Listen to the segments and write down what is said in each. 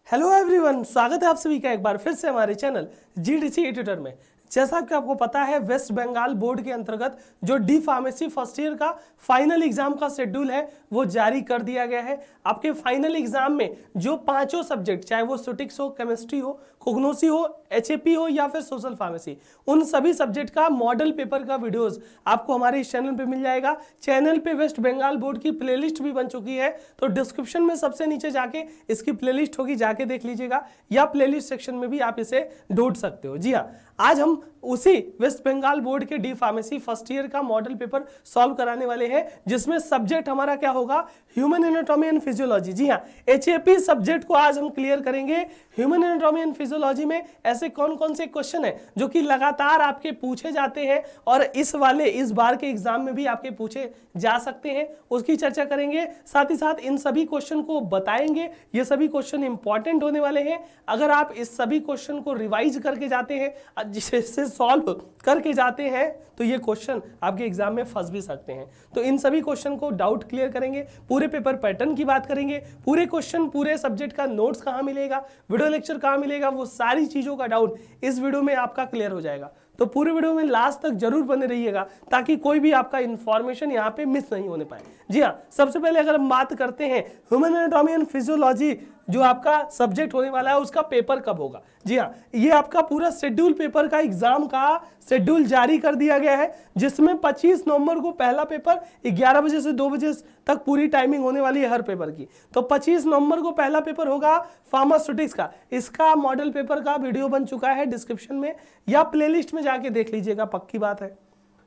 Hello everyone, स्वागत है आप सभी का एक बार फिर से हमारे चैनल जीडीसी ट्यूटर में। जैसा कि आपको पता है, वेस्ट बंगाल बोर्ड के अंतर्गत जो डी फार्मेसी फर्स्ट ईयर का फाइनल एग्जाम का शेड्यूल है वो जारी कर दिया गया है। आपके फाइनल एग्जाम में जो पांचों सब्जेक्ट, चाहे वो स्टैटिस्टिक्स हो, केमिस्ट्री हो, कोग्नोसी हो, एचएपी हो या फिर सोशल फार्मेसी, उन सभी सब्जेक्ट का मॉडल पेपर का वीडियोस आपको हमारे इस चैनल पे मिल जाएगा। चैनल पे वेस्ट बंगाल बोर्ड की प्लेलिस्ट भी बन चुकी है, तो डिस्क्रिप्शन में सबसे नीचे जाके इसकी प्लेलिस्ट होगी, जाके देख लीजिएगा, या प्लेलिस्ट सेक्शन में भी आप इसे ढूंढ सकते हो। जी हाँ, आज हम उसी वेस्ट बंगाल बोर्ड के डी फार्मेसी फर्स्ट ईयर का मॉडल पेपर सॉल्व कराने वाले हैं, जिसमें सब्जेक्ट हमारा क्या होगा, ह्यूमन एनाटॉमी एंड फिजियोलॉजी। जी हाँ, एचएपी सब्जेक्ट को आज हम क्लियर करेंगे। ह्यूमन एनाटॉमी एंड फिजियोलॉजी में ऐसे कौन कौन से क्वेश्चन है जो कि लगातार आपके पूछे जाते हैं और इस बार के एग्जाम में भी आपके पूछे जा सकते हैं, उसकी चर्चा करेंगे। साथ ही साथ इन सभी क्वेश्चन को बताएंगे। ये सभी क्वेश्चन इंपॉर्टेंट होने वाले हैं। अगर आप इस सभी क्वेश्चन को रिवाइज करके जाते हैं, जिसे सॉल्व करके जाते हैं, तो ये क्वेश्चन आपके एग्जाम में फंस भी सकते हैं। तो इन सभी क्वेश्चन को डाउट क्लियर करेंगे, पूरे पेपर पैटर्न की बात करेंगे, पूरे क्वेश्चन, पूरे सब्जेक्ट का नोट्स कहाँ मिलेगा, वीडियो लेक्चर कहाँ मिलेगा, वो सारी चीजों का डाउट इस वीडियो में आपका क्लियर हो जाएगा। तो पूरे वीडियो में लास्ट तक जरूर बने रहिएगा, ताकि कोई भी आपका इंफॉर्मेशन यहाँ पे मिस नहीं होने पाए। जी हाँ, सबसे पहले अगर हम बात करते हैं ह्यूमन एनाटॉमी एंड फिजियोलॉजी जो आपका सब्जेक्ट होने वाला है, उसका पेपर कब होगा। जी हाँ, ये आपका पूरा शेड्यूल पेपर का एग्जाम का शेड्यूल जारी कर दिया गया है, जिसमें 25 नवंबर को पहला पेपर 11 बजे से 2 बजे तक पूरी टाइमिंग होने वाली है हर पेपर की। तो 25 नवंबर को पहला पेपर होगा फार्मास्यूटिक्स का। इसका मॉडल पेपर का वीडियो बन चुका है, डिस्क्रिप्शन में या प्लेलिस्ट में जाके देख लीजिएगा, पक्की बात है।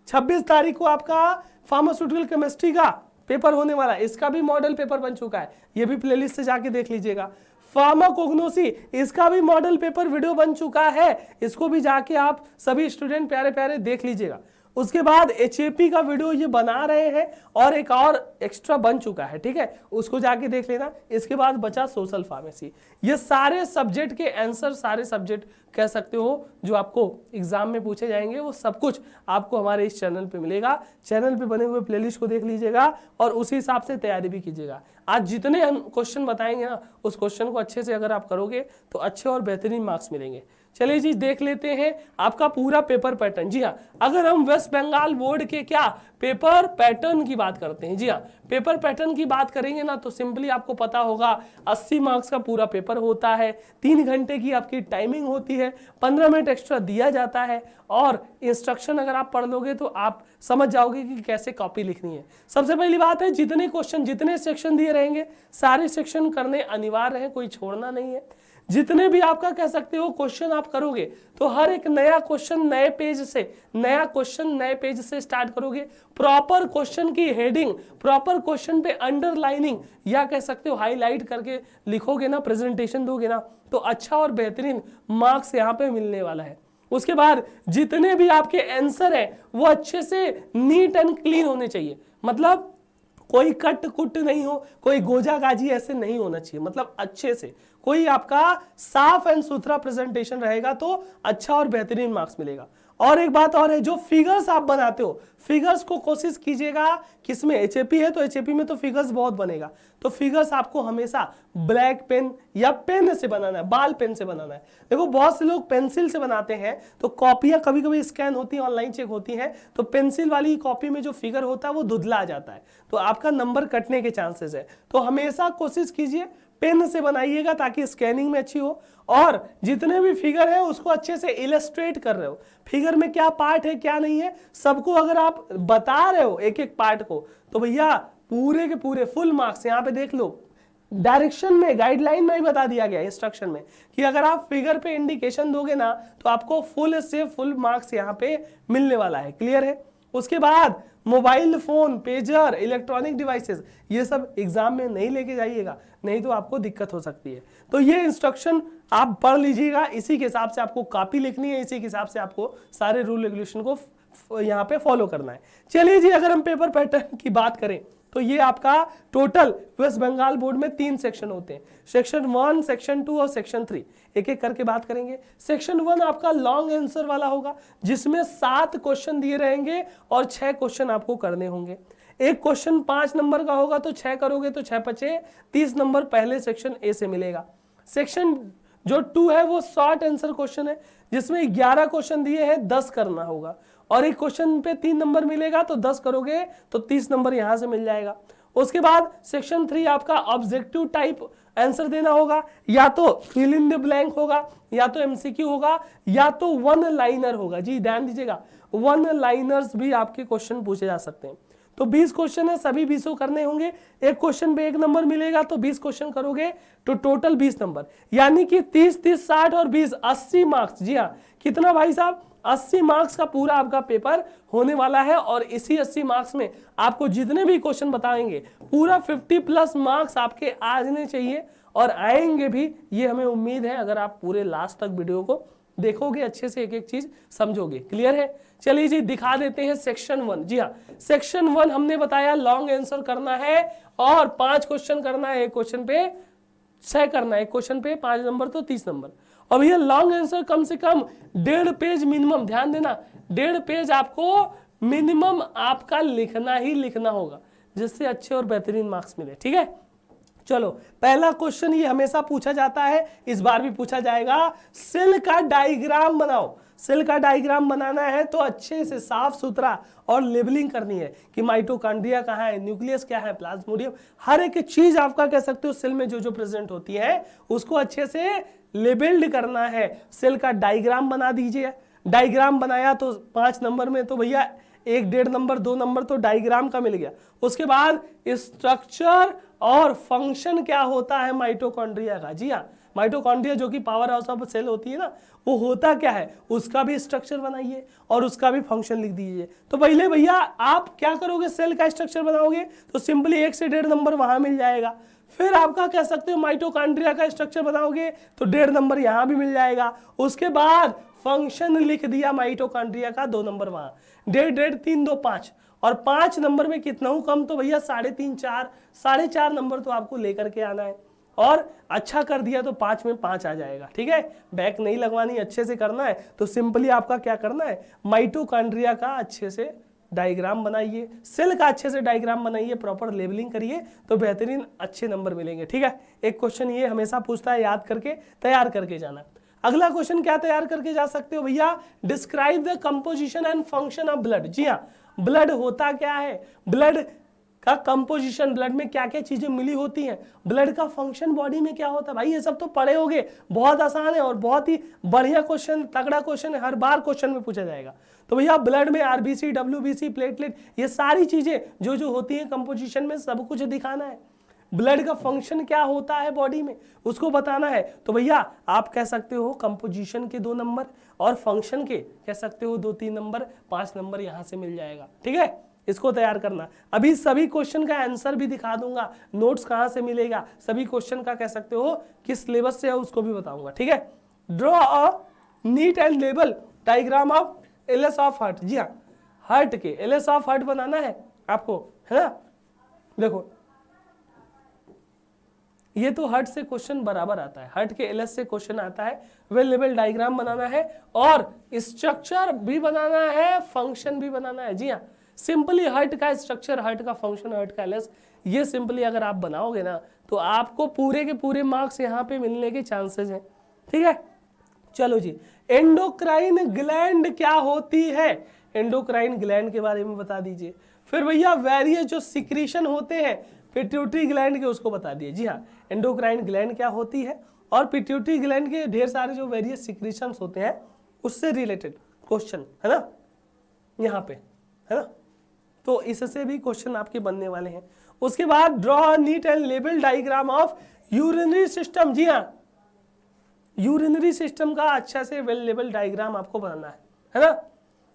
26 तारीख को आपका फार्मास्यूटिकल केमिस्ट्री का पेपर होने वाला है, इसका भी मॉडल पेपर बन चुका है, ये भी प्लेलिस्ट से जाके देख लीजिएगा। फार्माकोग्नोसी, इसका भी मॉडल पेपर वीडियो बन चुका है, इसको भी जाके आप सभी स्टूडेंट प्यारे प्यारे देख लीजिएगा। उसके बाद एचएपी का वीडियो ये बना रहे हैं और एक और एक्स्ट्रा बन चुका है, ठीक है, उसको जाके देख लेना। इसके बाद बचा सोशल फार्मेसी। ये सारे सब्जेक्ट के आंसर, सारे सब्जेक्ट कह सकते हो जो आपको एग्जाम में पूछे जाएंगे, वो सब कुछ आपको हमारे इस चैनल पे मिलेगा। चैनल पे बने हुए प्लेलिस्ट को देख लीजिएगा और उसी हिसाब से तैयारी भी कीजिएगा। आज जितने हम क्वेश्चन बताएंगे ना, उस क्वेश्चन को अच्छे से अगर आप करोगे तो अच्छे और बेहतरीन मार्क्स मिलेंगे। चलिए जी, देख लेते हैं आपका पूरा पेपर पैटर्न। जी हाँ, अगर हम वेस्ट बंगाल बोर्ड के क्या पेपर पैटर्न की बात करते हैं, जी हाँ, पेपर पैटर्न की बात करेंगे ना, तो सिंपली आपको पता होगा 80 मार्क्स का पूरा पेपर होता है, 3 घंटे की आपकी टाइमिंग होती है, 15 मिनट एक्स्ट्रा दिया जाता है, और इंस्ट्रक्शन अगर आप पढ़ लोगे तो आप समझ जाओगे कि कैसे कॉपी लिखनी है। सबसे पहली बात है, जितने क्वेश्चन, जितने सेक्शन दिए रहेंगे, सारे सेक्शन करने अनिवार्य है, कोई छोड़ना नहीं है। जितने भी आपका कह सकते हो क्वेश्चन आप करोगे, तो हर एक नया क्वेश्चन नए पेज से, नया क्वेश्चन नए पेज से स्टार्ट करोगे। प्रॉपर क्वेश्चन की हेडिंग, प्रॉपर क्वेश्चन पे अंडरलाइनिंग या कह सकते हो हाईलाइट करके लिखोगे ना, प्रेजेंटेशन दोगे ना, तो अच्छा और बेहतरीन मार्क्स यहाँ पे मिलने वाला है। उसके बाद जितने भी आपके आंसर है वो अच्छे से नीट एंड क्लीन होने चाहिए, मतलब कोई कट कुट नहीं हो, कोई गोजा गाजी ऐसे नहीं होना चाहिए, मतलब अच्छे से कोई आपका साफ एंड सुथरा प्रेजेंटेशन रहेगा तो अच्छा और बेहतरीन मार्क्स मिलेगा। और एक बात और है, जो फिगर्स आप बनाते हो, फिगर्स को कोशिश कीजिएगा, किसमें, एचएपी है तो एचएपी में तो फिगर्स बहुत बनेगा, तो फिगर्स आपको हमेशा ब्लैक पेन या पेन से बनाना है, बाल पेन से बनाना है। देखो बहुत से लोग पेंसिल से बनाते हैं, तो कॉपियां कभी कभी स्कैन होती हैं, ऑनलाइन चेक होती हैं, तो पेंसिल वाली कॉपी में जो फिगर होता है वो धुंधला आ जाता है, तो आपका नंबर कटने के चांसेस है। तो हमेशा कोशिश कीजिए पेन से बनाइएगा, ताकि स्कैनिंग में अच्छी हो। और जितने भी फिगर है उसको अच्छे से इलस्ट्रेट कर रहे हो, फिगर में क्या पार्ट है क्या नहीं है सबको अगर आप बता रहे हो एक एक पार्ट को, तो भैया पूरे के पूरे फुल मार्क्स यहाँ पे देख लो। डायरेक्शन में, गाइडलाइन में ही बता दिया गया इंस्ट्रक्शन में कि अगर आप फिगर पे इंडिकेशन दोगे ना, तो आपको फुल से फुल मार्क्स यहाँ पे मिलने वाला है। क्लियर है। उसके बाद mobile phone, pager, electronic devices, ये सब एग्जाम में नहीं लेके जाइएगा, नहीं तो आपको दिक्कत हो सकती है। तो ये इंस्ट्रक्शन आप पढ़ लीजिएगा, इसी के हिसाब से आपको कॉपी लिखनी है, इसी के हिसाब से आपको सारे रूल रेगुलेशन को यहाँ पे फॉलो करना है। चलिए जी, अगर हम पेपर पैटर्न की बात करें, तो ये आपका टोटल वेस्ट बंगाल बोर्ड में 3 सेक्शन होते हैं, सेक्शन 1, सेक्शन 2 और सेक्शन 3। एक एक करके बात करेंगे। सेक्शन 1 आपका लॉन्ग आंसर वाला होगा, जिसमें 7 क्वेश्चन दिए रहेंगे और 6 क्वेश्चन आपको करने होंगे। एक क्वेश्चन 5 नंबर का होगा, तो 6 करोगे तो 6 बचे 30 नंबर पहले सेक्शन ए से मिलेगा। सेक्शन जो 2 है वो शॉर्ट आंसर क्वेश्चन है, जिसमें 11 क्वेश्चन दिए हैं, 10 करना होगा, और एक क्वेश्चन पे 3 नंबर मिलेगा, तो 10 करोगे तो 30 नंबर यहां से मिल जाएगा। उसके बाद सेक्शन 3 आपका ऑब्जेक्टिव टाइप आंसर देना होगा, या तो फिल इन द ब्लैंक होगा, या तो एमसीक्यू होगा, या तो वन लाइनर होगा। जी ध्यान दीजिएगा, वन लाइनर्स भी आपके क्वेश्चन पूछे जा सकते हैं। तो 20 क्वेश्चन है, सभी 20 करने होंगे, एक क्वेश्चन पे 1 नंबर मिलेगा, तो 20 क्वेश्चन करोगे तो टोटल 20 नंबर, यानी कि 30 30 60 और 20 80 मार्क्स। जी हाँ, कितना भाई साहब, 80 मार्क्स का पूरा आपका पेपर होने वाला है। और इसी 80 मार्क्स में आपको जितने भी क्वेश्चन बताएंगे पूरा 50+ मार्क्स आपके आने चाहिए, और आएंगे भी, ये हमें उम्मीद है, अगर आप पूरे लास्ट तक वीडियो को देखोगे, अच्छे से एक एक चीज समझोगे। क्लियर है? चलिए जी दिखा देते हैं सेक्शन 1। जी हाँ, सेक्शन 1 हमने बताया लॉन्ग आंसर करना है, और 5 क्वेश्चन करना है, एक क्वेश्चन पे 6 करना है, एक क्वेश्चन पे 5 नंबर तो 30 नंबर। और भैया लॉन्ग आंसर कम से कम 1.5 पेज मिनिमम, ध्यान देना, 1.5 पेज आपको मिनिमम आपका लिखना ही लिखना होगा, जिससे अच्छे और बेहतरीन मार्क्स मिले। ठीक है, चलो पहला क्वेश्चन ये हमेशा पूछा जाता है, इस बार भी पूछा जाएगा, सेल का डायग्राम बनाओ। सेल का डायग्राम बनाना है तो अच्छे से साफ सुथरा और लेबलिंग करनी है कि माइटोकॉन्ड्रिया कहाँ है, न्यूक्लियस क्या है, प्लाज्मोडियम, हर एक चीज आपका कह सकते हो सेल में जो जो प्रेजेंट होती है उसको अच्छे से लेबल्ड करना है। सेल का डायग्राम बना दीजिए। डायग्राम बनाया तो 5 नंबर में तो भैया 1.5 नंबर 2 नंबर तो डायग्राम का मिल गया। उसके बाद स्ट्रक्चर और फंक्शन क्या होता है माइटोकॉन्ड्रिया का। जी हाँ, माइटोकॉन्ड्रिया जो कि पावर हाउस ऑफ सेल होती है ना, वो होता क्या है, उसका भी स्ट्रक्चर बनाइए और उसका भी फंक्शन लिख दीजिए। तो पहले भैया आप क्या करोगे, सेल का स्ट्रक्चर बनाओगे तो सिंपली 1 से 1.5 नंबर वहां मिल जाएगा। फिर आपका कह सकते हो माइटोकॉन्ड्रिया का स्ट्रक्चर बनाओगे तो 1.5 नंबर यहां भी मिल जाएगा। उसके बाद फंक्शन लिख दिया माइटोकॉन्ड्रिया का, 2 नंबर वहां, 1.5 3 2 5, और 5 नंबर में कितना हूं कम, तो भैया 3.5 4, 4.5 नंबर तो आपको लेकर के आना है। और अच्छा कर दिया तो 5 में 5 आ जाएगा। ठीक है, बैक नहीं लगवानी, अच्छे से करना है तो सिंपली आपका क्या करना है, माइटोकॉन्ड्रिया का अच्छे से डायग्राम बनाइए, सेल का अच्छे से डायग्राम बनाइए, प्रॉपर लेबलिंग करिए तो बेहतरीन अच्छे नंबर मिलेंगे। ठीक है, एक क्वेश्चन ये हमेशा पूछता है, याद करके तैयार करके जाना। अगला क्वेश्चन क्या तैयार करके जा सकते हो भैया, describe the composition and function of blood. जी हाँ, ब्लड होता क्या है, ब्लड का कंपोजिशन, ब्लड में क्या क्या चीजें मिली होती हैं, ब्लड का फंक्शन बॉडी में क्या होता है। भाई ये सब तो पढ़े होगे, बहुत आसान है और बहुत ही बढ़िया क्वेश्चन, तगड़ा क्वेश्चन है, हर बार क्वेश्चन में पूछा जाएगा। तो भैया ब्लड में आरबीसी, डब्ल्यूबीसी, प्लेटलेट, ये सारी चीजें जो जो होती हैं कंपोजिशन में सब कुछ दिखाना है। ब्लड का फंक्शन क्या होता है बॉडी में उसको बताना है। तो भैया आप कह सकते हो कंपोजिशन के 2 नंबर और फंक्शन के कह सकते हो 2-3 नंबर, 5 नंबर यहां से मिल जाएगा। ठीक है, इसको तैयार करना। अभी सभी क्वेश्चन का आंसर भी दिखा दूंगा, नोट्स कहां से मिलेगा, सभी क्वेश्चन का कह सकते हो किस सिलेबस से है उसको भी बताऊंगा। ठीक है, draw a neat and label diagram of LS of heart. जी हाँ, हार्ट के एलएस ऑफ हार्ट बनाना है आपको, है ना। देखो ये तो हार्ट से क्वेश्चन बराबर आता है, हार्ट के एलएस से क्वेश्चन आता है, वेल लेवल डायग्राम बनाना है और स्ट्रक्चर भी बनाना है, फंक्शन भी बनाना है। जी हाँ, सिंपली हार्ट का स्ट्रक्चर, हार्ट का फंक्शन, हार्ट का एलएस, ये सिंपली अगर आप बनाओगे ना तो आपको पूरे के पूरे मार्क्स यहाँ पे मिलने के चांसेस हैं। ठीक है, चलो जी, एंडोक्राइन ग्लैंड क्या होती है, एंडोक्राइन ग्लैंड के बारे में बता दीजिए। फिर भैया वेरियस जो सिक्रीशन होते हैं पिट्यूटरी ग्लैंड के, उसको बता दिए। जी हाँ, एंडोक्राइन ग्लैंड क्या होती है और पिट्यूटरी ग्लैंड के ढेर सारे जो वेरियस सिक्रीशंस होते हैं उससे रिलेटेड क्वेश्चन है ना यहाँ पे, है ना। तो इससे भी क्वेश्चन आपके बनने वाले हैं। उसके बाद draw neat and label diagram of urinary system. जी हाँ, यूरिनरी सिस्टम का अच्छा से वेल लेबल डायग्राम आपको बनाना है ना।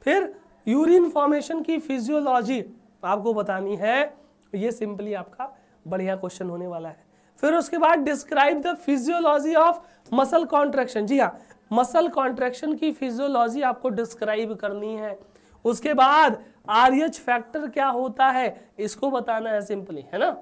फिर यूरिन फॉर्मेशन की फिजियोलॉजी आपको बतानी है, ये सिंपली आपका बढ़िया क्वेश्चन होने वाला है। फिर उसके बाद describe the physiology of muscle contraction. जी हाँ, मसल कॉन्ट्रैक्शन की फिजियोलॉजी आपको डिस्क्राइब करनी है। उसके बाद आरएच फैक्टर क्या होता है इसको बताना है सिंपली, है ना,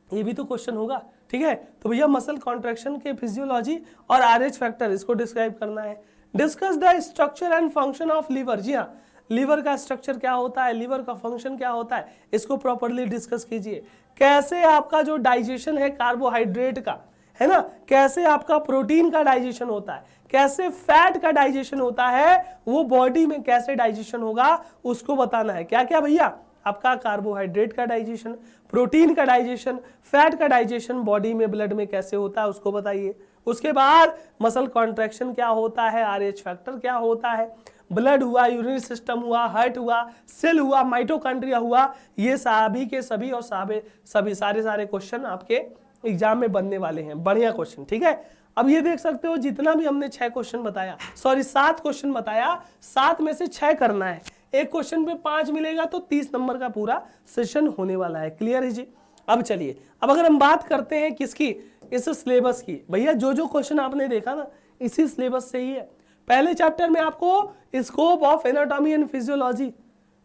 ये भी तो क्वेश्चन होगा। ठीक है, तो भैया मसल कॉन्ट्रैक्शन के फिजियोलॉजी और आरएच फैक्टर इसको डिस्क्राइब करना है। Discuss the structure and function of liver. जी हाँ, लीवर का स्ट्रक्चर क्या होता है, लीवर का फंक्शन क्या होता है, इसको प्रॉपर्ली डिस्कस कीजिए। कैसे आपका जो डाइजेशन है कार्बोहाइड्रेट का, है ना, कैसे आपका प्रोटीन का डाइजेशन होता है, कैसे फैट का डाइजेशन होता है, वो बॉडी में कैसे डाइजेशन होगा उसको बताना है। क्या क्या भैया, आपका कार्बोहाइड्रेट का डाइजेशन, प्रोटीन का डाइजेशन, फैट का डाइजेशन बॉडी में ब्लड में कैसे होता है उसको बताइए। उसके बाद मसल कॉन्ट्रैक्शन क्या होता है, आरएच फैक्टर क्या होता है, ब्लड हुआ, यूरिनरी सिस्टम हुआ, हार्ट हुआ, सेल हुआ, माइटोकॉन्ड्रिया हुआ, ये सभी के सभी और सभी सारे क्वेश्चन आपके एग्जाम में बनने वाले हैं। बढ़िया क्वेश्चन, ठीक है। अब ये देख सकते हो जितना भी हमने 6 क्वेश्चन बताया, सॉरी 7 क्वेश्चन बताया, 7 में से 6 करना है। एक क्वेश्चन पे 5 मिलेगा तो 30 नंबर का पूरा सेशन होने वाला है। क्लियर है जी। अब चलिए, अब अगर हम बात करते हैं किसकी, इस सिलेबस की, भैया जो जो क्वेश्चन आपने देखा ना इसी सिलेबस से ही है। पहले चैप्टर में आपको scope of anatomy and physiology,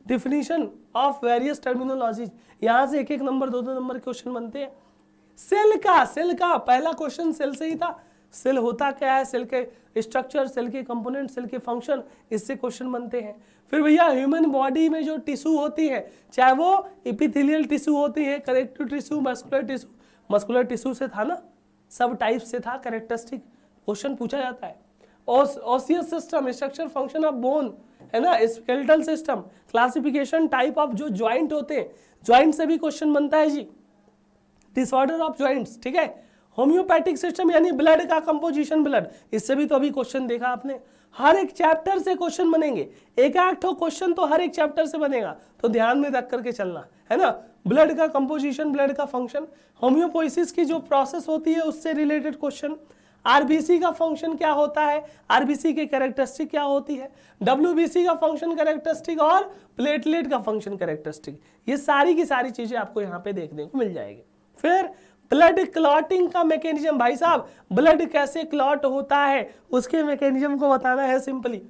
definition of various terminology, यहां से 1-1 नंबर 2-2 नंबर क्वेश्चन बनते हैं। सेल का पहला क्वेश्चन सेल से ही था। सेल होता क्या है, सेल के स्ट्रक्चर, सेल के कंपोनेंट, सेल के फंक्शन, इससे क्वेश्चन बनते हैं। फिर भैया ह्यूमन बॉडी में जो टिश्यू होती है, चाहे वो एपिथेलियल टिश्यू होती है, कनेक्टिव टिश्यू, मस्कुलर टिश्यू से था ना, सब टाइप से था, कैरेक्टरिस्टिक क्वेश्चन पूछा जाता है। Osseous system, structure function of bone, है ना, skeletal system, classification type of जो ज्वाइंट होते हैं, ज्वाइंट से भी क्वेश्चन बनता है जी, डिसऑर्डर ऑफ ज्वाइंट्स, ठीक है। होम्योपैथिक सिस्टम यानी ब्लड का कंपोजिशन, ब्लड, इससे भी तो अभी क्वेश्चन देखा आपने। हर एक चैप्टर से क्वेश्चन बनेंगे, एक क्वेश्चन तो हर एक चैप्टर से बनेगा, तो ध्यान में रख करके चलना है ना। ब्लड का कंपोजिशन, ब्लड का फंक्शन, होम्योपोइसिस की जो प्रोसेस होती है उससे रिलेटेड क्वेश्चन, आरबीसी का फंक्शन क्या होता है, आरबीसी के कैरेक्टरिस्टिक क्या होती है, डब्ल्यूबीसी का फंक्शन कैरेक्टरिस्टिक और प्लेटलेट का फंक्शन कैरेक्टरिस्टिक, ये सारी की सारी चीजें आपको यहाँ पे देखने को मिल जाएगी। फिर ब्लड क्लॉटिंग का मैकेनिज्म, भाई साहब ब्लड कैसे क्लॉट होता है उसके मैकेनिज्म को बताना है सिंपली।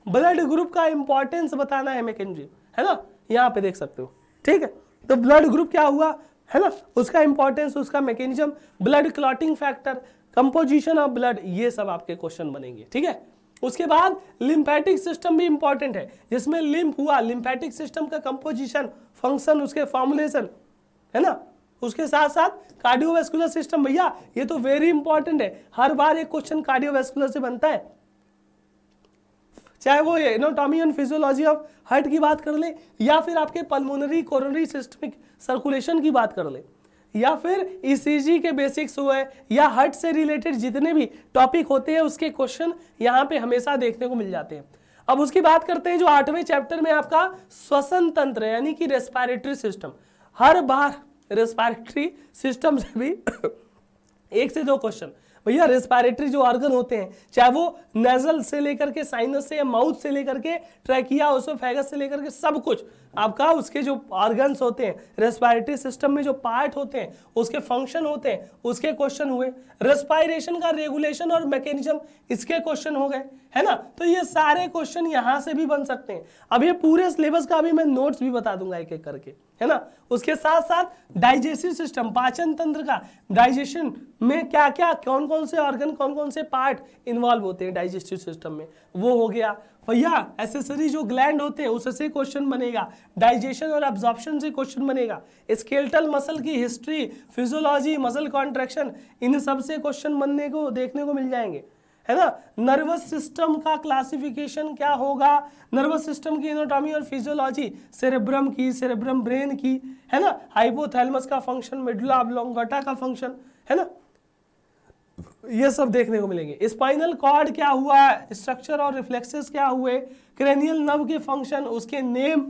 ब्लड ग्रुप का इंपॉर्टेंस बताना है मैकेनिज्म, है ना, यहाँ पे देख सकते हो, ठीक है। तो ब्लड ग्रुप क्या हुआ, है ना, उसका इंपॉर्टेंस, उसका mechanism, blood clotting factor, composition of blood, ये सब आपके क्वेश्चन बनेंगे, ठीक है। उसके बाद लिम्फेटिक सिस्टम भी इंपॉर्टेंट है, जिसमें लिम्फ हुआ, लिम्फेटिक सिस्टम का कंपोजिशन, फंक्शन, उसके फॉर्मुलेशन, है ना। उसके साथ साथ कार्डियोवैस्कुलर सिस्टम, भैया ये तो वेरी इंपॉर्टेंट है, हर बार एक क्वेश्चन कार्डियोवैस्कुलर से बनता है, चाहे वो anatomy and physiology of heart की बात कर ले, या फिर आपके पल्मोनरी कोरोनरी सिस्टमिक सर्कुलेशन की बात कर ले, या फिर ईसीजी के बेसिक्स हुए, या हार्ट से रिलेटेड जितने भी टॉपिक होते हैं उसके क्वेश्चन यहाँ पे हमेशा देखने को मिल जाते हैं। अब उसकी बात करते हैं जो 8वें चैप्टर में आपका श्वसन तंत्र यानी कि रेस्पिरेटरी सिस्टम, हर बार रेस्पिरेटरी सिस्टम से भी 1 से 2 क्वेश्चन। भैया रेस्पिरेटरी जो ऑर्गन होते हैं, चाहे वो नेजल से लेकर के साइनस से, या माउथ से लेकर के ट्रैकिया, ओसोफेगस से लेकर के सब कुछ आपका, उसके जो ऑर्गन्स होते हैं रेस्पिरेटरी सिस्टम में, जो पार्ट होते हैं, उसके फंक्शन होते हैं, उसके क्वेश्चन हुए। रेस्पिरेशन का रेगुलेशन और मैकेनिज्म, इसके क्वेश्चन हो गए, है ना। तो ये सारे क्वेश्चन यहां से भी बन सकते हैं। अब ये पूरे सिलेबस का अभी मैं नोट्स भी बता दूंगा एक एक करके, है ना। उसके साथ साथ डाइजेस्टिव सिस्टम, पाचन तंत्र का, डाइजेशन में क्या क्या, कौन कौन से ऑर्गन, कौन कौन से पार्ट इन्वॉल्व होते हैं डाइजेस्टिव सिस्टम में, वो हो गया। भैया एसेसरी जो ग्लैंड होते हैं उससे क्वेश्चन बनेगा, डाइजेशन और एब्जॉर्प्शन से क्वेश्चन बनेगा, स्केलेटल मसल की हिस्ट्री, फिजियोलॉजी, मसल कॉन्ट्रैक्शन, इन सब से क्वेश्चन बनने को देखने को मिल जाएंगे, है ना। नर्वस सिस्टम का क्लासिफिकेशन क्या होगा, नर्वस सिस्टम की एनाटॉमी और फिजियोलॉजी, सेरेब्रम की, सेरेब्रम ब्रेन की, है ना, हाइपोथैलेमस का फंक्शन, मेडुला ऑब्लोंगेटा का फंक्शन, है ना, ये सब देखने को मिलेंगे। स्पाइनल कॉर्ड क्या हुआ, स्ट्रक्चर और रिफ्लेक्सेस क्या हुए, क्रेनियल नर्व के फंक्शन, उसके नेम,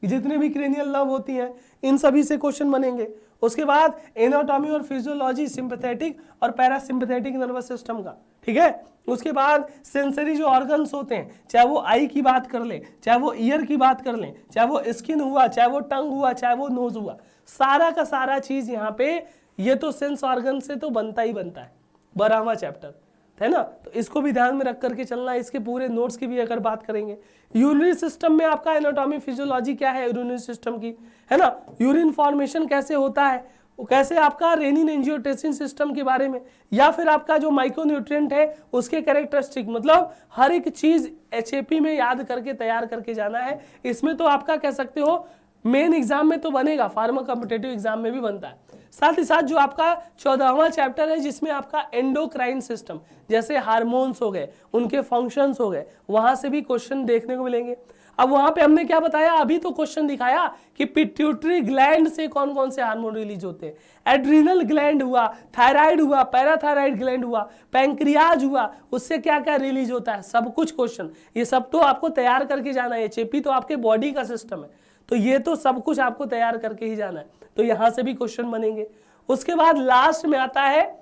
जितने भी क्रेनियल नर्व होती हैं इन सभी से क्वेश्चन बनेंगे। उसके बाद एनाटॉमी और फिजियोलॉजी सिंपैथेटिक और पैरासिम्पैथेटिक नर्वस सिस्टम का, ठीक है। उसके बाद सेंसरी जो ऑर्गन्स होते हैं, चाहे वो आई की बात कर ले, चाहे वो ईयर की बात कर ले, चाहे वो स्किन हुआ, चाहे वो टंग हुआ, चाहे वो नोज हुआ, सारा का सारा चीज यहाँ पे, ये तो सेंस ऑर्गन से तो बनता ही बनता है, 12वां चैप्टर, है ना। तो इसको भी ध्यान में रख करके चलना। इसके पूरे नोट्स की भी अगर बात करेंगे, यूरिनरी सिस्टम में आपका एनाटॉमी फिजियोलॉजी क्या है यूरिनरी सिस्टम की, है ना, यूरिन फॉर्मेशन कैसे होता है, कैसे आपका रेनिन एंजियोटेंसिन सिस्टम के बारे में, या फिर आपका जो माइक्रोन्यूट्रिएंट है उसके कैरेक्टरिस्टिक, मतलब हर एक चीज एचएपी में याद करके तैयार करके जाना है। इसमें तो आपका कह सकते हो मेन एग्जाम में तो बनेगा, फार्मा कॉम्पिटिटिव एग्जाम में भी बनता है, साथ ही साथ जो आपका 14वां चैप्टर है जिसमें आपका एंडोक्राइन सिस्टम, जैसे हार्मोन्स हो गए, उनके फंक्शंस हो गए, वहां से भी क्वेश्चन देखने को मिलेंगे। अब वहां पे हमने क्या बताया, अभी तो क्वेश्चन दिखाया कि पिट्यूटरी ग्लैंड से कौन कौन से हार्मोन रिलीज होते हैं, एड्रिनल ग्लैंड हुआ, थायराइड हुआ, पैराथायराइड ग्लैंड हुआ, पैंक्रियाज हुआ, उससे क्या क्या रिलीज होता है, सब कुछ क्वेश्चन, ये सब तो आपको तैयार करके जाना है। चेपी तो आपके बॉडी का सिस्टम है, तो ये तो सब कुछ आपको तैयार करके ही जाना है, तो यहां से भी क्वेश्चन बनेंगे। उसके बाद लास्ट में आता है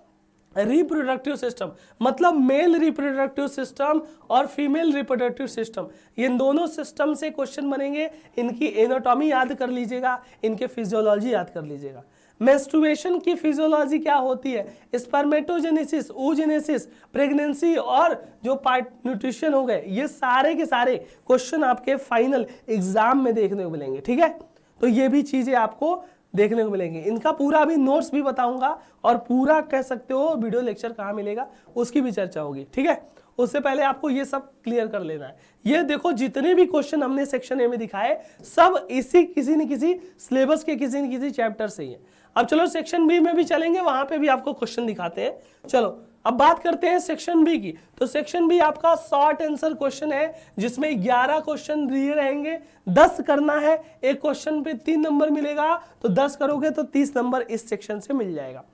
रिप्रोडक्टिव सिस्टम, मतलब मेल रिप्रोडक्टिव सिस्टम और फीमेल रिप्रोडक्टिव सिस्टम, इन दोनों सिस्टम से क्वेश्चन बनेंगे। इनकी एनाटॉमी याद कर लीजिएगा, इनके फिजियोलॉजी याद कर लीजिएगा। मेंस्ट्रुएशन की फिजियोलॉजी क्या होती है, स्पर्मेटोजेनेसिस, oogenesis, प्रेगनेंसी और जो पार्ट न्यूट्रिशन हो गए, ये सारे के सारे क्वेश्चन आपके फाइनल एग्जाम में देखने को मिलेंगे। ठीक है, तो ये भी चीजें आपको देखने को मिलेंगे। इनका पूरा भी नोट्स भी बताऊंगा और पूरा कह सकते हो वीडियो लेक्चर कहाँ मिलेगा उसकी भी चर्चा होगी। ठीक है, उससे पहले आपको ये सब क्लियर कर लेना है। ये देखो जितने भी क्वेश्चन हमने सेक्शन ए में दिखाए सब इसी किसी न किसी सिलेबस के किसी न किसी चैप्टर से ही है। अब चलो सेक्शन बी में भी चलेंगे, वहां पे भी आपको क्वेश्चन दिखाते हैं। चलो अब बात करते हैं सेक्शन बी की। तो सेक्शन बी आपका शॉर्ट आंसर क्वेश्चन है जिसमें 11 क्वेश्चन दिए रहेंगे, 10 करना है। एक क्वेश्चन पे 3 नंबर मिलेगा, तो 10 करोगे तो 30 नंबर इस सेक्शन से मिल जाएगा।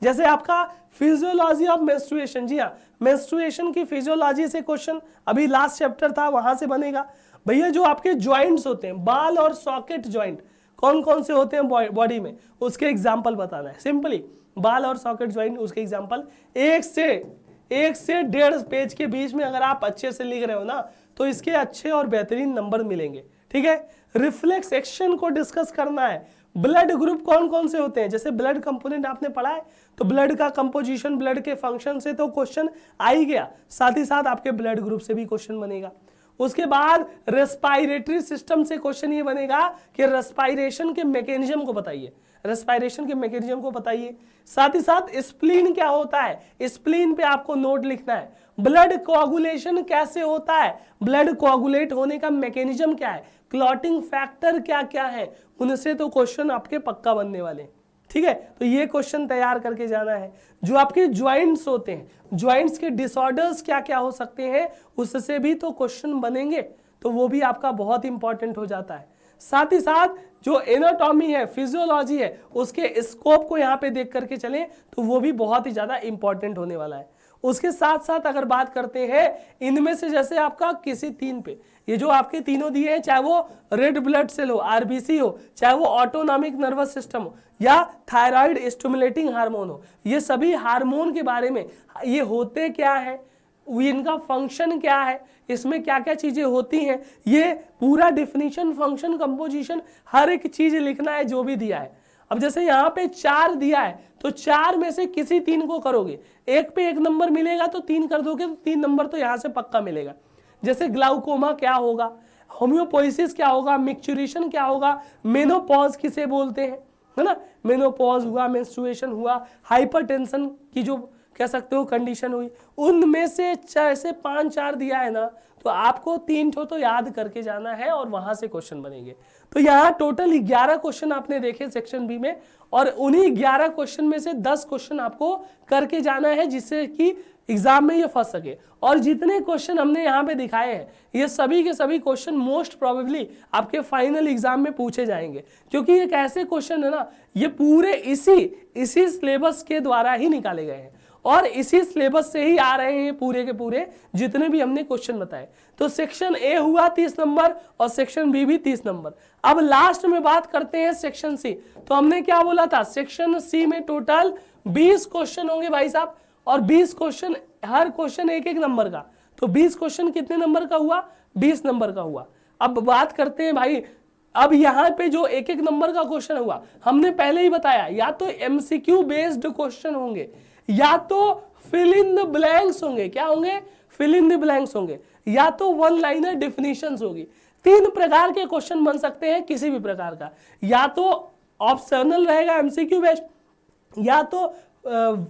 जैसे आपका फिजियोलॉजी ऑफ मेंस्ट्रुएशन, जी हाँ, मेंस्ट्रुएशन की फिजियोलॉजी से क्वेश्चन अभी लास्ट चैप्टर था, वहां से बनेगा। भैया जो आपके ज्वाइंट्स होते हैं, बाल और सॉकेट ज्वाइंट कौन कौन से होते हैं बॉडी में, उसके एग्जाम्पल बताना है। सिंपली बाल और सॉकेट ज्वाइंट, उसके एग्जाम्पल 1 से 1.5 पेज के बीच में अगर आप अच्छे से लिख रहे हो ना, तो इसके अच्छे और बेहतरीन नंबर मिलेंगे। ठीक है, रिफ्लेक्स एक्शन को डिस्कस करना है। ब्लड ग्रुप कौन कौन से होते हैं, जैसे ब्लड कंपोनेंट आपने पढ़ा है, तो ब्लड का कंपोजिशन, ब्लड के फंक्शन से तो क्वेश्चन आ ही गया, साथ ही साथ आपके ब्लड ग्रुप से भी क्वेश्चन बनेगा। उसके बाद रेस्पायरेटरी सिस्टम से क्वेश्चन ये बनेगा कि रेस्पायरेशन के मैकेनिज्म को बताइए, रेस्पायरेशन के मैकेनिज्म को बताइए। साथ ही साथ स्प्लीन क्या होता है, स्प्लीन पे आपको नोट लिखना है। ब्लड कोआगुलेशन कैसे होता है, ब्लड कोआगुलेट होने का मैकेनिज्म क्या है, क्लॉटिंग फैक्टर क्या क्या है, उनसे तो क्वेश्चन आपके पक्का बनने वाले हैं। ठीक है, तो ये क्वेश्चन तैयार करके जाना है। जो आपके ज्वाइंट्स होते हैं, ज्वाइंट्स के डिसऑर्डर्स क्या क्या हो सकते हैं, उससे भी तो क्वेश्चन बनेंगे, तो वो भी आपका बहुत इंपॉर्टेंट हो जाता है। साथ ही साथ जो एनाटॉमी है, फिजियोलॉजी है, उसके स्कोप को यहाँ पे देख करके चलें तो वो भी बहुत ही ज्यादा इंपॉर्टेंट होने वाला है। उसके साथ साथ अगर बात करते हैं इनमें से, जैसे आपका किसी 3 पे, ये जो आपके तीनों दिए हैं, चाहे वो रेड ब्लड सेल हो, आरबीसी हो, चाहे वो ऑटोनॉमिक नर्वस सिस्टम हो, या थायराइड स्टिमुलेटिंग हार्मोन हो, ये सभी हार्मोन के बारे में, ये होते क्या है, इनका फंक्शन क्या है, इसमें क्या क्या चीजें होती हैं, ये पूरा डिफिनीशन, फंक्शन, कंपोजिशन, हर एक चीज लिखना है जो भी दिया है। अब जैसे यहाँ पे 4 दिया है, तो 4 में से किसी 3 को करोगे, एक पे 1 नंबर मिलेगा तो 3 कर दोगे तो 3 नंबर तो यहाँ से पक्का मिलेगा। जैसे ग्लाउकोमा क्या होगा, होम्योपोइसिस क्या होगा, मिक्चुरेशन क्या होगा, मेनोपॉज किसे बोलते हैं, है ना, मेनोपॉज हुआ, मेंस्ट्रुएशन हुआ, हाइपरटेंशन की जो कह सकते हो कंडीशन हुई, उनमें से 5-4 दिया है ना, तो आपको 3 ठो तो याद करके जाना है और वहां से क्वेश्चन बनेंगे। तो यहाँ टोटल 11 क्वेश्चन आपने देखे सेक्शन बी में, और उन्हीं 11 क्वेश्चन में से 10 क्वेश्चन आपको करके जाना है जिससे कि एग्जाम में ये फंस सके। और जितने क्वेश्चन हमने यहाँ पे दिखाए हैं, ये सभी के सभी क्वेश्चन मोस्ट प्रोबेबली आपके फाइनल एग्जाम में पूछे जाएंगे, क्योंकि एक ऐसे क्वेश्चन है ना, ये पूरे इसी सिलेबस के द्वारा ही निकाले गए हैं और इसी सिलेबस से ही आ रहे हैं पूरे के पूरे जितने भी हमने क्वेश्चन बताए। तो सेक्शन ए हुआ 30 नंबर और सेक्शन बी भी 30 नंबर। अब लास्ट में बात करते हैं सेक्शन सी। तो हमने क्या बोला था, सेक्शन सी में टोटल 20 क्वेश्चन होंगे भाई साहब, और 20 क्वेश्चन, हर क्वेश्चन 1-1 नंबर का, तो 20 क्वेश्चन कितने नंबर का हुआ, 20 नंबर का हुआ। अब बात करते हैं भाई, अब यहाँ पे जो 1-1 नंबर का क्वेश्चन हुआ, हमने पहले ही बताया, या तो एमसीक्यू बेस्ड क्वेश्चन होंगे, या तो फिल इन द ब्लैंक्स होंगे, क्या होंगे, फिल इन द ब्लैंक्स होंगे, या तो वन लाइनर डिफिनीशंस होगी। 3 प्रकार के क्वेश्चन बन सकते हैं किसी भी प्रकार का, या तो ऑप्शनल रहेगा एमसीक्यू बेस्ड, या तो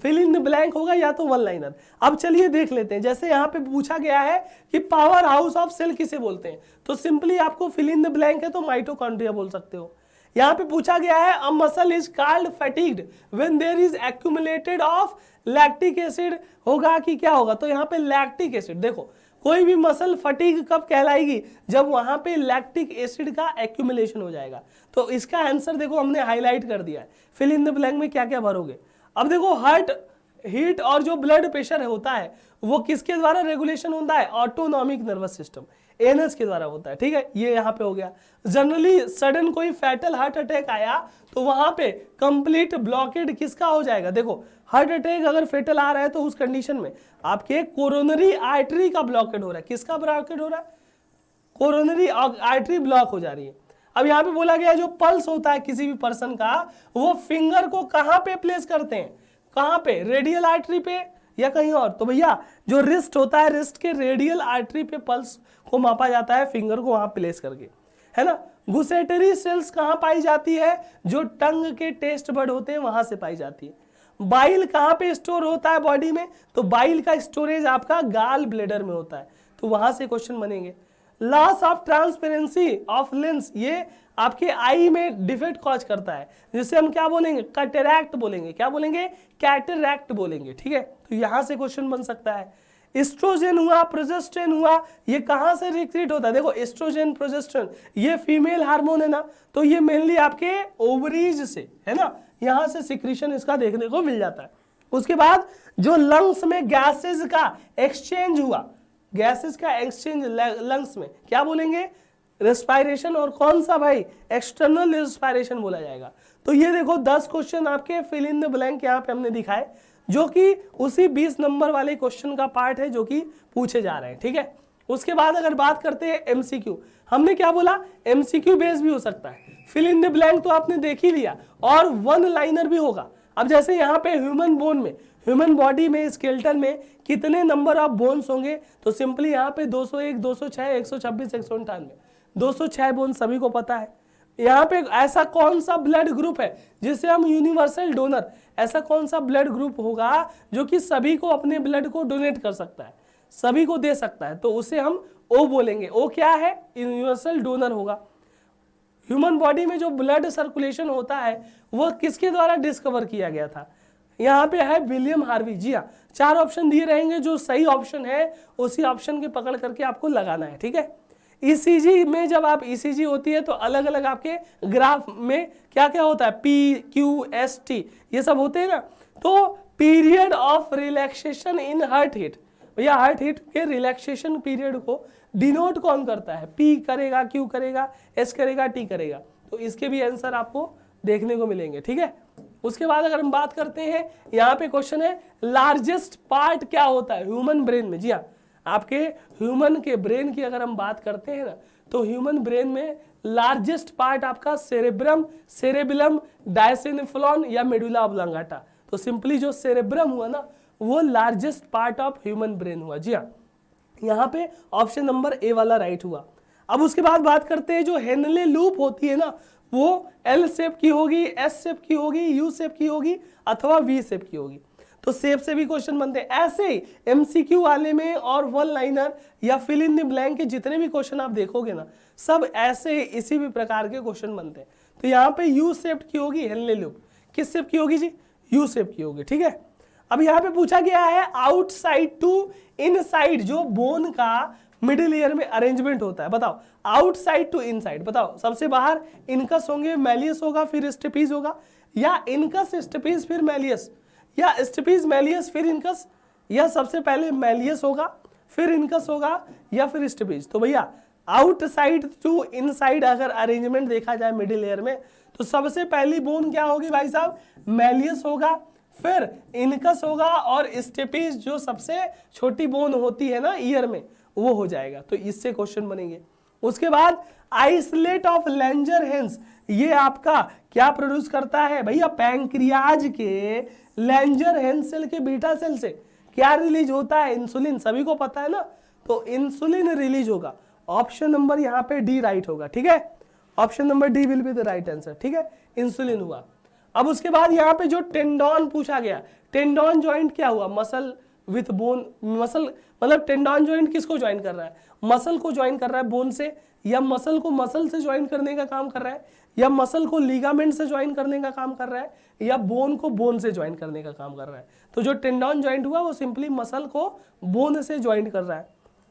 फिल इन द ब्लैंक होगा, या तो वन लाइनर। अब चलिए देख लेते हैं, जैसे यहाँ पे पूछा गया है कि पावर हाउस ऑफ सेल किसे बोलते हैं, तो सिंपली आपको फिल इन द ब्लैंक है तो माइटोकॉन्ड्रिया बोल सकते हो, यहाँ पे पूछा गया है a muscle is called fatigued when there is accumulated of lactic acid, होगा कि क्या होगा? तो यहाँ पे लैक्टिक एसिड, देखो कोई भी मसल फटीग कब कहलाएगी? जब वहां पे लैक्टिक एसिड का एक्यूमुलेशन हो जाएगा। तो इसका आंसर देखो हमने हाईलाइट कर दिया है, फिल इन द ब्लैंक में क्या क्या भरोगे। अब देखो हार्ट हीट और जो ब्लड प्रेशर होता है वो किसके द्वारा रेगुलेशन होता है? ऑटोनॉमिक नर्वस सिस्टम, एनएस के द्वारा होता है, ठीक है, ये यहाँ पे हो गया। जनरली सडन कोई फैटल हार्ट अटैक आया तो वहां पे कंप्लीट ब्लॉकेड किसका हो जाएगा? देखो हार्ट अटैक अगर फेटल आ रहा है तो उस कंडीशन में आपके कोरोनरी आर्टरी का ब्लॉकेड हो रहा है। किसका ब्लॉकेड हो रहा है? कोरोनरी आर्टरी ब्लॉक हो जा रही है। अब यहाँ पे बोला गया जो पल्स होता है किसी भी पर्सन का, वो फिंगर को कहाँ पे प्लेस करते हैं? कहाँ पे? रेडियल आर्टरी पे या कहीं और? तो भैया जो रिस्ट होता है, रिस्ट के रेडियल आर्टरी पे पल्स को मापा जाता है, फिंगर को वहां प्लेस करके, है ना। गुसेटरी सेल्स कहाँ पाई जाती है? जो टंग के टेस्ट बड होते हैं वहां से पाई जाती है। बाइल कहाँ पे स्टोर होता है बॉडी में? तो बाइल का स्टोरेज आपका गाल ब्लेडर में होता है, तो वहां से क्वेश्चन बनेंगे। Loss of transparency of lens, ये आपके आई में डिफेक्ट कॉज करता है, जिसे हम क्या बोलेंगे? कैटरैक्ट बोलेंगे। क्या बोलेंगे? कैटरैक्ट बोलेंगे, ठीक है। तो यहां से क्वेश्चन बन सकता है। एस्ट्रोजन हुआ, प्रोजेस्टेरोन हुआ, ये कहां से रिक्रीट होता है? देखो एस्ट्रोजन प्रोजेस्टेरोन ये फीमेल हार्मोन है ना, तो ये मेनली आपके ओवरीज से, है ना, यहां से सिक्रीशन इसका देखने को मिल जाता है। उसके बाद जो लंग्स में गैसेस का एक्सचेंज हुआ, गैसेस का एक्सचेंज लंग्स में क्या बोलेंगे? रेस्पायरेशन। और कौन सा भाई? एक्सटर्नल रेस्पायरेशन बोला जाएगा। तो ये देखो 10 क्वेश्चन आपके फिल इन द ब्लैंक यहाँ पे हमने दिखाए, जो कि उसी 20 नंबर वाले क्वेश्चन का पार्ट है जो कि पूछे जा रहे हैं, ठीक है। उसके बाद अगर बात करते हैं एमसीक्यू, हमने क्या बोला? एमसीक्यू बेस भी हो सकता है। फिल इन द ब्लैंक तो आपने देख ही लिया, और वन लाइनर भी होगा। अब जैसे यहाँ पे ह्यूमन बोन में, ह्यूमन बॉडी में, स्केलेटन में कितने नंबर ऑफ बोन्स होंगे? तो सिंपली यहाँ पे 201, 206, 126, 198, 206 बोन सभी को पता है। यहाँ पे ऐसा कौन सा ब्लड ग्रुप है जिसे हम यूनिवर्सल डोनर, ऐसा कौन सा ब्लड ग्रुप होगा जो कि सभी को अपने ब्लड को डोनेट कर सकता है, सभी को दे सकता है? तो उसे हम ओ बोलेंगे। ओ क्या है? यूनिवर्सल डोनर होगा। ह्यूमन बॉडी में जो ब्लड सर्कुलेशन होता है वो किसके द्वारा डिस्कवर किया गया था? यहाँ पे है विलियम हार्वी। जी हाँ, 4 ऑप्शन दिए रहेंगे, जो सही ऑप्शन है उसी ऑप्शन के पकड़ करके आपको लगाना है, ठीक है। ईसीजी में जब आप ईसीजी होती है तो अलग अलग आपके ग्राफ में क्या क्या होता है? पी, क्यू, एस, टी, ये सब होते हैं ना। तो period of relaxation in heart hit, भैया हार्ट हिट के रिलैक्सेशन पीरियड को डिनोट कौन करता है? पी करेगा, क्यू करेगा, एस करेगा, टी करेगा। तो इसके भी आंसर आपको देखने को मिलेंगे, ठीक है। उसके बाद अगर हम बात करते हैं, यहाँ पे क्वेश्चन है लार्जेस्ट पार्ट क्या होता है ह्यूमन ब्रेन में? जी हाँ, आपके ह्यूमन के ब्रेन की अगर हम बात करते हैं ना, तो ह्यूमन ब्रेन में लार्जेस्ट पार्ट आपका सेरेब्रम, सेरेबिलम, डायसेनेफ्लॉन या मेडुला ऑब्लांगाटा। तो सिंपली जो सेरेब्रम हुआ ना, वो largest part of human brain हुआ। जी हाँ, यहाँ पे ऑप्शन नंबर ए वाला राइट हुआ। अब उसके बाद बात करते हैं जो हेनले लूप होती है ना, वो एल शेप की होगी, एस शेप की होगी, यू शेप की होगी अथवा वी शेप की होगी। तो शेप से भी क्वेश्चन बनते हैं। ऐसे ही एमसीक्यू वाले में और वन लाइनर या फिल इन द ब्लैंक के जितने भी क्वेश्चन आप देखोगे ना, सब ऐसे इसी भी प्रकार के क्वेश्चन बनते हैं। तो यहाँ पे यू शेप की होगी हेनले लूप। किस शेप की होगी जी? यू शेप की होगी, ठीक है। अब यहाँ पे पूछा गया है आउटसाइड टू इनसाइड, जो बोन का मिडिल ईयर में अरेंजमेंट होता है, बताओ आउटसाइड टू इनसाइड, बताओ सबसे बाहर इनकस होंगे, मैलियस होगा, फिर स्टेपीज होगा, या इनकस स्टेपीज फिर मैलियस, या स्टेपीज मैलियस फिर इनकस, या सबसे पहले मैलियस होगा फिर इनकस होगा, या फिर स्टेपीज? तो भैया आउटसाइड टू इनसाइड अगर अरेंजमेंट देखा जाए मिडिल ईयर में, तो सबसे पहली बोन क्या होगी भाई साहब? मैलियस होगा, फिर इनकस होगा, और स्टेपीज जो सबसे छोटी बोन होती है ना ईयर में, वो हो जाएगा। तो इससे क्वेश्चन बनेंगे। उसके बाद आइसलेट ऑफ लैंजरहैंस, ये आपका क्या प्रोड्यूस करता है भैया? पैंक्रियाज के लैंजरहैंस सेल के बीटा सेल से क्या रिलीज होता है? इंसुलिन, सभी को पता है ना। तो इंसुलिन रिलीज होगा। ऑप्शन नंबर यहाँ पे डी राइट होगा, ठीक है। Option number D will be the right answer, ठीक है, इंसुलिन हुआ। अब उसके बाद यहाँ पे जो टेंडॉन पूछा गया, टेंडॉन जॉइंट क्या हुआ? मसल विथ बोन, मसल मतलब टेंडन जॉइंट किसको ज्वाइन कर रहा है, मसल को ज्वाइन कर रहा है बोन से, या मसल को मसल से ज्वाइन करने का काम कर रहा है, या मसल को लिगामेंट से ज्वाइन करने का काम कर रहा है, या बोन को बोन से ज्वाइन करने का काम कर रहा है। तो जो टेंडन ज्वाइंट हुआ वो सिंपली मसल को बोन से ज्वाइन कर रहा है।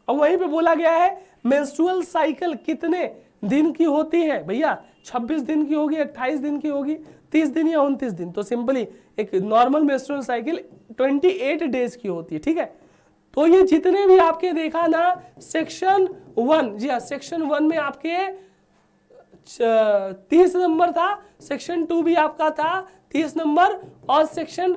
अब वहीं पे बोला गया है मेंस्ट्रुअल साइकिल कितने दिन की होती है भैया, 26 दिन की होगी, 28 दिन की होगी, 30 दिन या 29 दिन। तो सिंपली एक नॉर्मल मेंस्ट्रुअल साइकिल 28 डेज की होती है, ठीक है। तो ये जितने भी आपके देखा ना सेक्शन 1, जी हाँ सेक्शन 1 में आपके 30 नंबर था, सेक्शन 2 भी आपका था 30 नंबर, और सेक्शन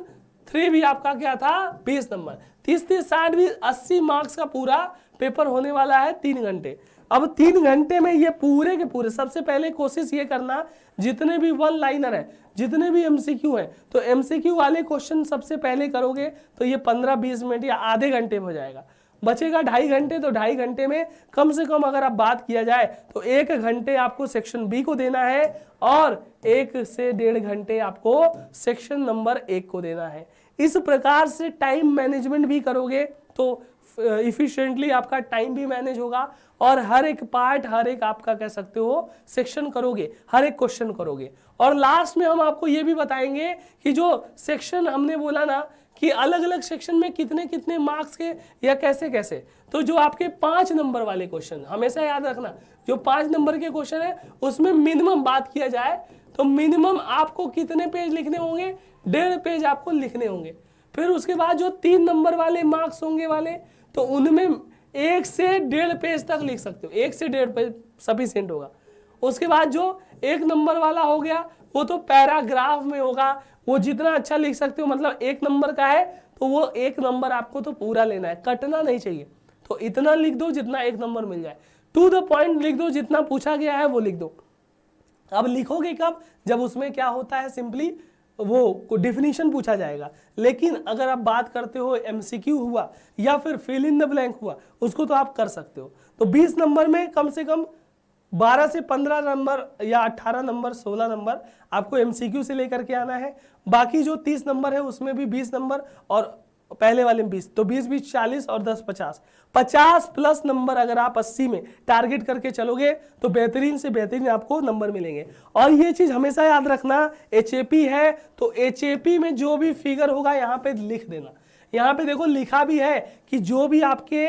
3 भी आपका क्या था 20 नंबर। 30 60 भी 80 मार्क्स का पूरा पेपर होने वाला है 3 घंटे। अब 3 घंटे में ये पूरे के पूरे, सबसे पहले कोशिश ये करना जितने भी वन लाइनर है, जितने भी एमसीक्यू है, तो एमसीक्यू वाले क्वेश्चन सबसे पहले करोगे तो ये 15-20 मिनट या आधे घंटे में हो जाएगा। बचेगा 2.5 घंटे, तो 2.5 घंटे में कम से कम अगर आप बात किया जाए तो 1 घंटे आपको सेक्शन बी को देना है और 1 से 1.5 घंटे आपको सेक्शन नंबर 1 को देना है। इस प्रकार से टाइम मैनेजमेंट भी करोगे तो इफिशिएंटली आपका टाइम भी मैनेज होगा, और हर एक पार्ट, हर एक आपका कह सकते हो सेक्शन करोगे, हर एक क्वेश्चन करोगे। और लास्ट में हम आपको ये भी बताएंगे कि जो सेक्शन हमने बोला ना कि अलग अलग सेक्शन में कितने कितने मार्क्स के या कैसे कैसे, तो जो आपके 5 नंबर वाले क्वेश्चन हमेशा याद रखना, जो 5 नंबर के क्वेश्चन है उसमें मिनिमम बात किया जाए तो मिनिमम आपको कितने पेज लिखने होंगे, 1.5 पेज आपको लिखने होंगे। फिर उसके बाद जो 3 नंबर वाले मार्क्स होंगे वाले, तो उनमें 1 से 1.5 पेज तक लिख सकते हो, 1 से 1.5 पेज सफिशिएंट होगा। उसके बाद जो 1 नंबर वाला हो गया वो तो पैराग्राफ में होगा, वो जितना अच्छा लिख सकते हो, मतलब 1 नंबर का है तो वो 1 नंबर आपको तो पूरा लेना है, कटना नहीं चाहिए। तो इतना लिख दो जितना 1 नंबर मिल जाए, टू द पॉइंट लिख दो, जितना पूछा गया है वो लिख दो। अब लिखोगे कब, जब उसमें क्या होता है सिंपली वो डिफिनीशन पूछा जाएगा। लेकिन अगर आप बात करते हो एमसीक्यू हुआ या फिर फिल इन द ब्लैंक हुआ, उसको तो आप कर सकते हो। तो 20 नंबर में कम से कम 12 से 15 नंबर या 18 नंबर 16 नंबर आपको एमसीक्यू से लेकर के आना है। बाकी जो 30 नंबर है उसमें भी 20 नंबर और पहले वाले में 20, तो 20-20 40 और 10 50, 50 प्लस नंबर अगर आप 80 में टारगेट करके चलोगे तो बेहतरीन से बेहतरीन आपको नंबर मिलेंगे। और ये चीज हमेशा याद रखना, एचएपी है तो एचएपी में जो भी फिगर होगा यहाँ पे लिख देना। यहाँ पे देखो लिखा भी है कि जो भी आपके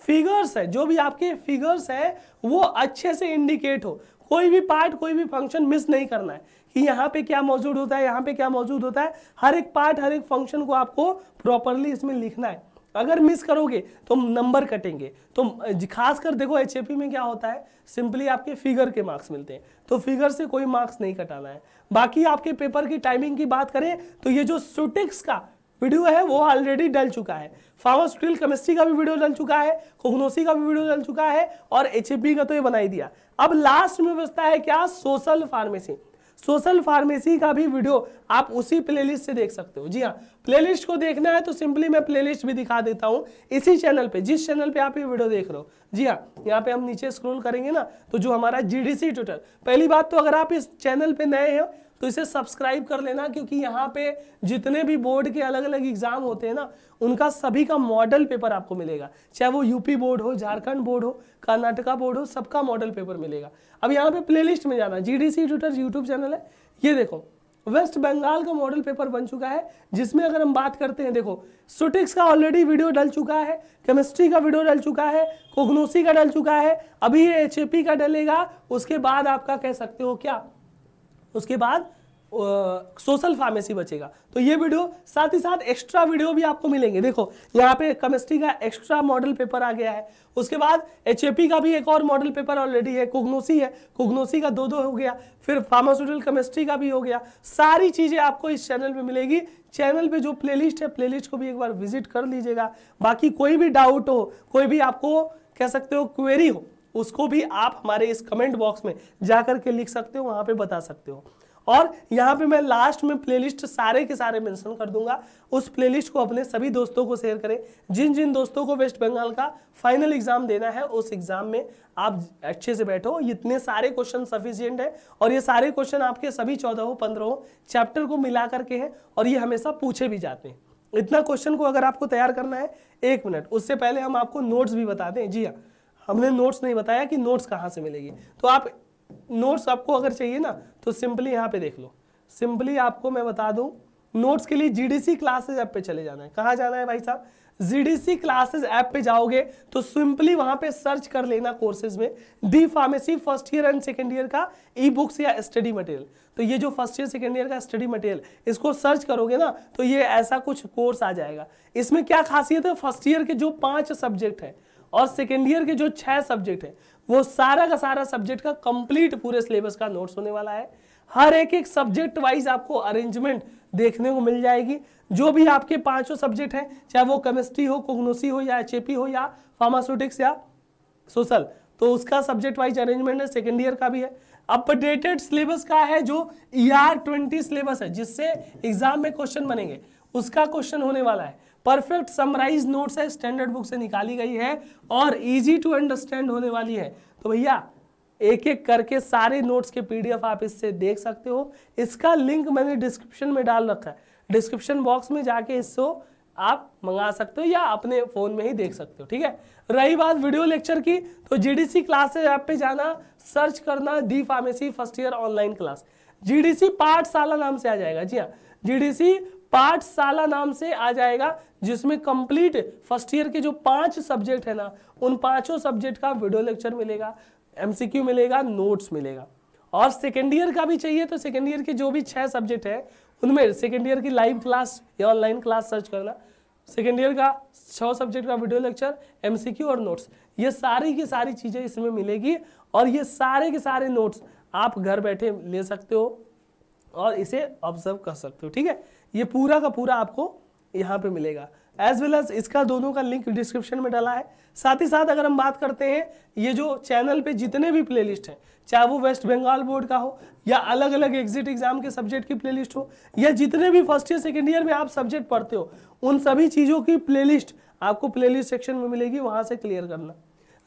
फिगर्स है, जो भी आपके फिगर्स है वो अच्छे से इंडिकेट हो, कोई भी पार्ट, कोई भी फंक्शन मिस नहीं करना है कि यहाँ पे क्या मौजूद होता है, यहाँ पे क्या मौजूद होता है। हर एक पार्ट, हर एक फंक्शन को आपको प्रॉपरली इसमें लिखना है। अगर मिस करोगे तो नंबर कटेंगे। तो खासकर देखो एचएपी में क्या होता है, सिंपली आपके फिगर के मार्क्स मिलते हैं, तो फिगर से कोई मार्क्स नहीं कटाना है। बाकी आपके पेपर की टाइमिंग की बात करें तो ये जो सुटिक्स का वीडियो है वो ऑलरेडी डल चुका है, फार्मास्यूटिकल केमिस्ट्री का भी वीडियो डल चुका है, कोग्नोसी का भी वीडियो डल चुका है, और एचएपी का तो ये बना ही दिया। अब लास्ट में बचता है क्या, सोशल फार्मेसी। सोशल फार्मेसी का भी वीडियो आप उसी प्लेलिस्ट से देख सकते हो। जी हाँ, प्लेलिस्ट को देखना है तो सिंपली मैं प्लेलिस्ट भी दिखा देता हूँ इसी चैनल पे, जिस चैनल पे आप ये वीडियो देख रहे हो। जी हाँ, यहाँ पे हम नीचे स्क्रॉल करेंगे ना तो जो हमारा जीडीसी ट्यूटर, पहली बात तो अगर आप इस चैनल पे नए हैं तो इसे सब्सक्राइब कर लेना, क्योंकि यहाँ पे जितने भी बोर्ड के अलग अलग एग्जाम होते हैं ना उनका सभी का मॉडल पेपर आपको मिलेगा, चाहे वो यूपी बोर्ड हो, झारखंड बोर्ड हो, कर्नाटका बोर्ड हो, सबका मॉडल पेपर मिलेगा। अब यहाँ पे प्लेलिस्ट में जाना, जीडीसी ट्यूटर यूट्यूब चैनल है, ये देखो वेस्ट बंगाल का मॉडल पेपर बन चुका है, जिसमें अगर हम बात करते हैं, देखो सुटिक्स का ऑलरेडी वीडियो डल चुका है, केमिस्ट्री का वीडियो डल चुका है, कोग्नोसी का डल चुका है, अभी ये एचएपी का डलेगा। उसके बाद आपका कह सकते हो क्या, उसके बाद सोशल फार्मेसी बचेगा। तो ये वीडियो, साथ ही साथ एक्स्ट्रा वीडियो भी आपको मिलेंगे। देखो यहाँ पे केमिस्ट्री का एक्स्ट्रा मॉडल पेपर आ गया है, उसके बाद एचएपी का भी एक और मॉडल पेपर ऑलरेडी है, कोग्नोसी है, कोग्नोसी का 2 हो गया, फिर फार्मास्यूटिकल केमिस्ट्री का भी हो गया। सारी चीजें आपको इस चैनल पे मिलेगी। चैनल पे जो प्लेलिस्ट है, प्लेलिस्ट को भी एक बार विजिट कर लीजिएगा। बाकी कोई भी डाउट हो, कोई भी आपको कह सकते हो क्वेरी हो, उसको भी आप हमारे इस कमेंट बॉक्स में जाकर के लिख सकते हो, वहां पे बता सकते हो। और यहाँ पे मैं लास्ट में प्लेलिस्ट सारे के सारे मेंशन कर दूंगा, उस प्लेलिस्ट को अपने सभी दोस्तों को शेयर करें। जिन जिन दोस्तों को वेस्ट बंगाल का फाइनल एग्जाम देना है, उस एग्जाम में आप अच्छे से बैठो। इतने सारे क्वेश्चन सफिशिएंट है, और ये सारे क्वेश्चन आपके सभी 14 15 चैप्टर को मिला करके हैं, और ये हमेशा पूछे भी जाते हैं। इतना क्वेश्चन को अगर आपको तैयार करना है 1 मिनट, उससे पहले हम आपको नोट्स भी बताते हैं। जी हाँ, हमने नोट्स नहीं बताया कि नोट्स कहाँ से मिलेगी। तो आप नोट्स आपको अगर चाहिए ना तो सिंपली यहाँ पे देख लो। सिंपली आपको मैं बता दूं, नोट्स के लिए जीडीसी क्लासेस ऐप पे चले जाना है। कहाँ जाना है भाई साहब? जीडीसी क्लासेस ऐप पे जाओगे तो सिंपली वहां पे सर्च कर लेना कोर्सेज में D pharmacy first year and second year का ई बुक्स या स्टडी मटेरियल। तो ये जो फर्स्ट ईयर सेकेंड ईयर का स्टडी मटेरियल, इसको सर्च करोगे ना तो ये ऐसा कुछ कोर्स आ जाएगा। इसमें क्या खासियत है, फर्स्ट ईयर के जो 5 सब्जेक्ट है और सेकेंड ईयर के जो 6 सब्जेक्ट है, वो सारा का सारा सब्जेक्ट का कंप्लीट पूरे सिलेबस का नोट्स होने वाला है। हर एक सब्जेक्ट वाइज आपको अरेंजमेंट देखने को मिल जाएगी। जो भी आपके 5 सब्जेक्ट हैं, चाहे वो केमिस्ट्री हो, कोग्नोसी हो, या एचएपी हो, या फार्मास्यूटिक्स या सोशल, तो उसका सब्जेक्ट वाइज अरेंजमेंट है। सेकेंड ईयर का भी है। अपडेटेड सिलेबस का है जो ER20 सिलेबस है, जिससे एग्जाम में क्वेश्चन बनेंगे, उसका क्वेश्चन होने वाला है। परफेक्ट समराइज नोट्स है, स्टैंडर्ड बुक से निकाली गई है और इजी टू अंडरस्टैंड होने वाली है। तो भैया एक एक करके सारे नोट्स के PDF आप इससे देख सकते हो। इसका लिंक मैंने डिस्क्रिप्शन में डाल रखा है, डिस्क्रिप्शन बॉक्स में जाके इसको आप मंगा सकते हो या अपने फोन में ही देख सकते हो। ठीक है, रही बात वीडियो लेक्चर की, तो जीडीसी क्लासेस ऐप पे जाना, सर्च करना D pharmacy first year online class. GDC पाठशाला नाम से आ जाएगा। जी हाँ, जीडीसी पाठशाला नाम से आ जाएगा, जिसमें कंप्लीट फर्स्ट ईयर के जो 5 सब्जेक्ट है ना, उन 5 सब्जेक्ट का वीडियो लेक्चर मिलेगा, MCQ मिलेगा, नोट्स मिलेगा। और सेकेंड ईयर का भी चाहिए तो सेकेंड ईयर के जो भी 6 सब्जेक्ट है उनमें सेकेंड ईयर की लाइव क्लास या ऑनलाइन क्लास सर्च करना, सेकेंड ईयर का 6 सब्जेक्ट का वीडियो लेक्चर, MCQ और नोट्स, ये सारी की सारी चीज़ें इसमें मिलेगी। और ये सारे के सारे नोट्स आप घर बैठे ले सकते हो और इसे ऑब्जर्व कर सकते हो। ठीक है, ये पूरा का पूरा आपको यहाँ पे मिलेगा। एज वेल एज इसका दोनों का लिंक डिस्क्रिप्शन में डाला है। साथ ही साथ अगर हम बात करते हैं, ये जो चैनल पे जितने भी प्लेलिस्ट हैं, चाहे वो वेस्ट बंगाल बोर्ड का हो या अलग अलग एग्जिट एग्जाम के सब्जेक्ट की प्लेलिस्ट हो, या जितने भी फर्स्ट ईयर सेकेंड ईयर में आप सब्जेक्ट पढ़ते हो, उन सभी चीज़ों की प्लेलिस्ट आपको प्लेलिस्ट सेक्शन में मिलेगी, वहाँ से क्लियर करना।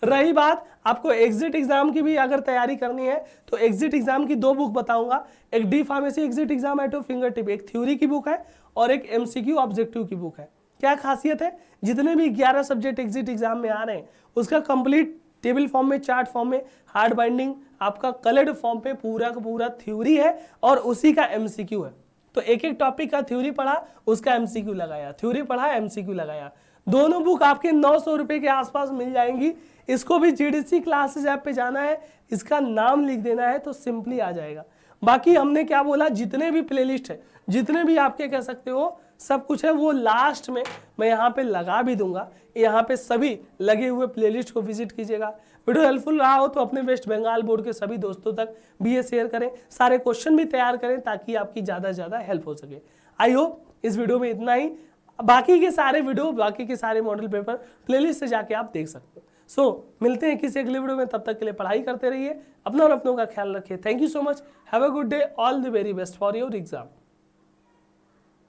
रही बात आपको एग्जिट एग्जाम की भी अगर तैयारी करनी है, तो एग्जिट एग्जाम की 2 बुक बताऊंगा। एक D pharmacy exit exam at your finger tip, एक थ्योरी की बुक है और एक MCQ ऑब्जेक्टिव की बुक है। क्या खासियत है, जितने भी 11 सब्जेक्ट एग्जिट एग्जाम में आ रहे हैं, उसका कंप्लीट टेबल फॉर्म में, चार्ट फॉर्म में, हार्ड बाइंडिंग आपका कलर्ड फॉर्म पे पूरा का पूरा थ्योरी है और उसी का MCQ है। तो एक एक टॉपिक का थ्योरी पढ़ा, उसका MCQ लगाया, थ्योरी पढ़ा, MCQ लगाया। दोनों बुक आपके 900 रुपये के आसपास मिल जाएंगी। इसको भी जीडीसी क्लासेस ऐप पे जाना है, इसका नाम लिख देना है तो सिंपली आ जाएगा। बाकी हमने क्या बोला, जितने भी प्लेलिस्ट है, जितने भी आपके कह सकते हो सब कुछ है, वो लास्ट में मैं यहाँ पे लगा भी दूंगा। यहाँ पे सभी लगे हुए प्लेलिस्ट को विजिट कीजिएगा। वीडियो हेल्पफुल रहा हो तो अपने वेस्ट बंगाल बोर्ड के सभी दोस्तों तक भी ये शेयर करें, सारे क्वेश्चन भी तैयार करें ताकि आपकी ज़्यादा से ज़्यादा हेल्प हो सके। आई होप इस वीडियो में इतना ही। बाकी के सारे वीडियो, बाकी के सारे मॉडल पेपर प्लेलिस्ट से जाके आप देख सकते हो। मिलते हैं किसी अगले वीडियो में, तब तक के लिए पढ़ाई करते रहिए, अपना और अपनों का ख्याल रखिए। Thank you so much, have a good day, all the very best for your exam.